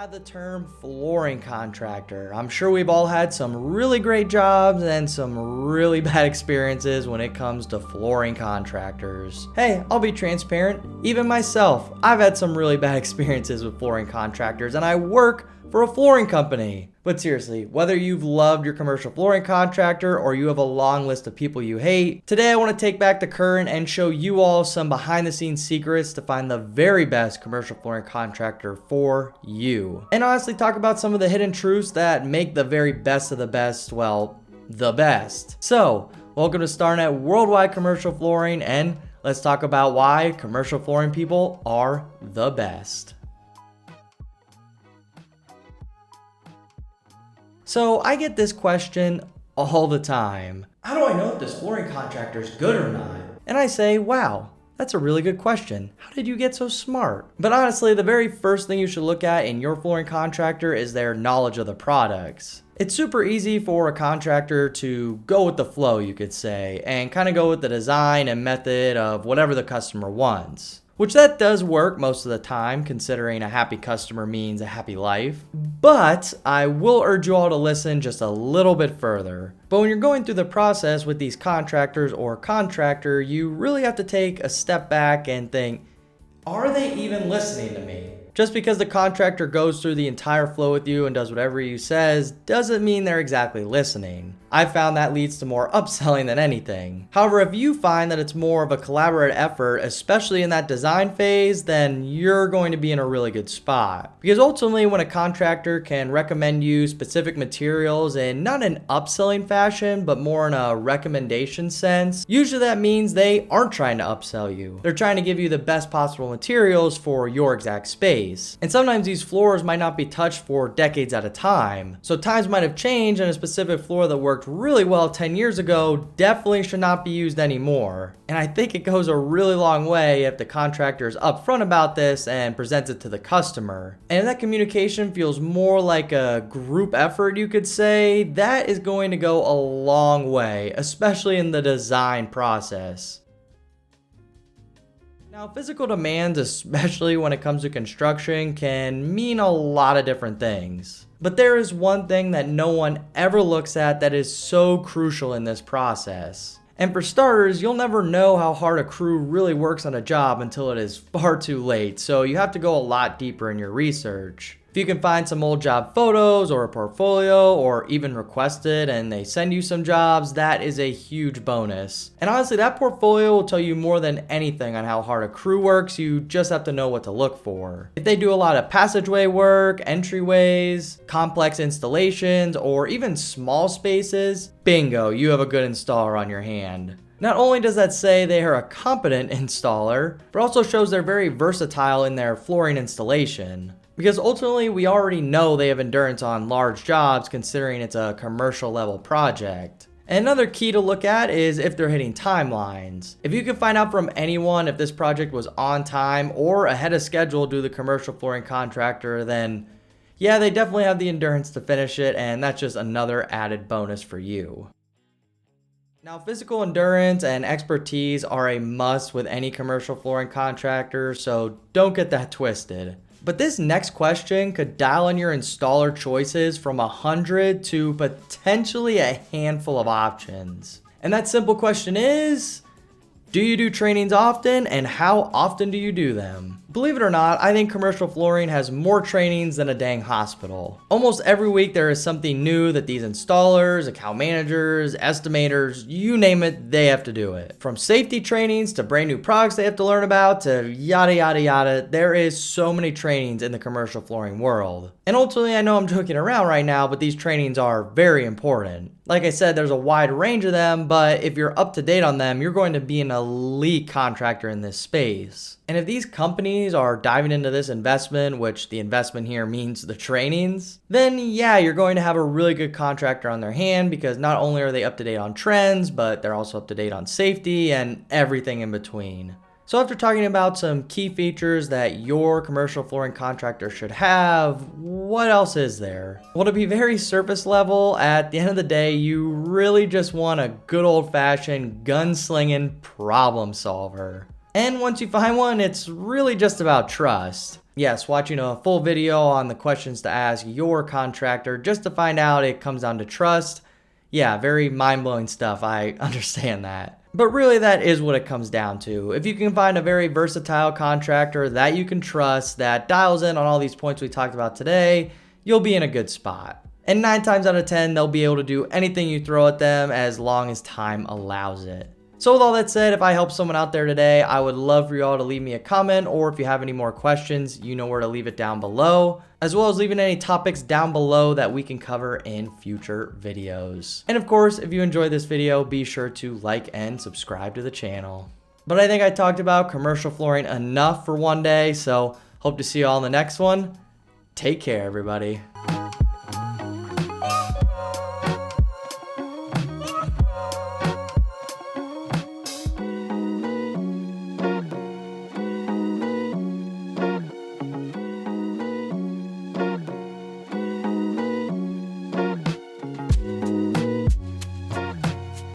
have the term flooring contractor. I'm sure we've all had some really great jobs and some really bad experiences when it comes to flooring contractors. Hey, I'll be transparent. Even myself, I've had some really bad experiences with flooring contractors, and I work for a flooring company. But seriously, whether you've loved your commercial flooring contractor or you have a long list of people you hate, today I want to take back the curtain and show you all some behind the scenes secrets to find the very best commercial flooring contractor for you. And honestly, talk about some of the hidden truths that make the very best of the best, well, the best. So, welcome to Starnet Worldwide Commercial Flooring, and let's talk about why commercial flooring people are the best. So I get this question all the time. How do I know if this flooring contractor is good or not? And I say, wow, that's a really good question. How did you get so smart? But honestly, the very first thing you should look at in your flooring contractor is their knowledge of the products. It's super easy for a contractor to go with the flow, you could say, and kind of go with the design and method of whatever the customer wants. Which that does work most of the time, considering a happy customer means a happy life. But I will urge you all to listen just a little bit further. But when you're going through the process with these contractors or contractor, you really have to take a step back and think, are they even listening to me? Just because the contractor goes through the entire flow with you and does whatever he says doesn't mean they're exactly listening. I found that leads to more upselling than anything. However, if you find that it's more of a collaborative effort, especially in that design phase, then you're going to be in a really good spot. Because ultimately, when a contractor can recommend you specific materials in not an upselling fashion, but more in a recommendation sense, usually that means they aren't trying to upsell you. They're trying to give you the best possible materials for your exact space. And sometimes these floors might not be touched for decades at a time. So times might have changed, and a specific floor that worked really well 10 years ago definitely should not be used anymore. And I think it goes a really long way if the contractor is upfront about this and presents it to the customer. And if that communication feels more like a group effort, you could say, that is going to go a long way, especially in the design process. Now, physical demands, especially when it comes to construction, can mean a lot of different things. But there is one thing that no one ever looks at that is so crucial in this process. And for starters, you'll never know how hard a crew really works on a job until it is far too late, so you have to go a lot deeper in your research. If you can find some old job photos or a portfolio or even request it and they send you some jobs, that is a huge bonus. And honestly, that portfolio will tell you more than anything on how hard a crew works. You just have to know what to look for. If they do a lot of passageway work, entryways, complex installations, or even small spaces, bingo, you have a good installer on your hand. Not only does that say they are a competent installer, but also shows they're very versatile in their flooring installation. Because ultimately, we already know they have endurance on large jobs considering it's a commercial level project. And another key to look at is if they're hitting timelines. If you can find out from anyone if this project was on time or ahead of schedule due to the commercial flooring contractor, then yeah, they definitely have the endurance to finish it, and that's just another added bonus for you. Now, physical endurance and expertise are a must with any commercial flooring contractor, so don't get that twisted. But this next question could dial in your installer choices from 100 to potentially a handful of options. And that simple question is, do you do trainings often, and how often do you do them? Believe it or not, I think commercial flooring has more trainings than a dang hospital. Almost every week there is something new that these installers, account managers, estimators, you name it, they have to do it. From safety trainings to brand new products they have to learn about to yada yada yada, there is so many trainings in the commercial flooring world. And ultimately, I know I'm joking around right now, but these trainings are very important. Like I said, there's a wide range of them, but if you're up to date on them, you're going to be an elite contractor in this space. And if these companies are diving into this investment, which the investment here means the trainings, then yeah, you're going to have a really good contractor on their hand, because not only are they up to date on trends, but they're also up to date on safety and everything in between. So after talking about some key features that your commercial flooring contractor should have, what else is there? Well, to be very surface level, at the end of the day, you really just want a good old-fashioned gunslinging problem solver. And once you find one, it's really just about trust. Yes, watching a full video on the questions to ask your contractor just to find out it comes down to trust. Yeah, very mind-blowing stuff. I understand that. But really, that is what it comes down to. If you can find a very versatile contractor that you can trust, that dials in on all these points we talked about today, you'll be in a good spot. And 9 times out of 10, they'll be able to do anything you throw at them as long as time allows it. So with all that said, if I help someone out there today, I would love for you all to leave me a comment, or if you have any more questions, you know where to leave it down below, as well as leaving any topics down below that we can cover in future videos. And of course, if you enjoyed this video, be sure to like and subscribe to the channel. But I think I talked about commercial flooring enough for one day, so hope to see you all in the next one. Take care, everybody.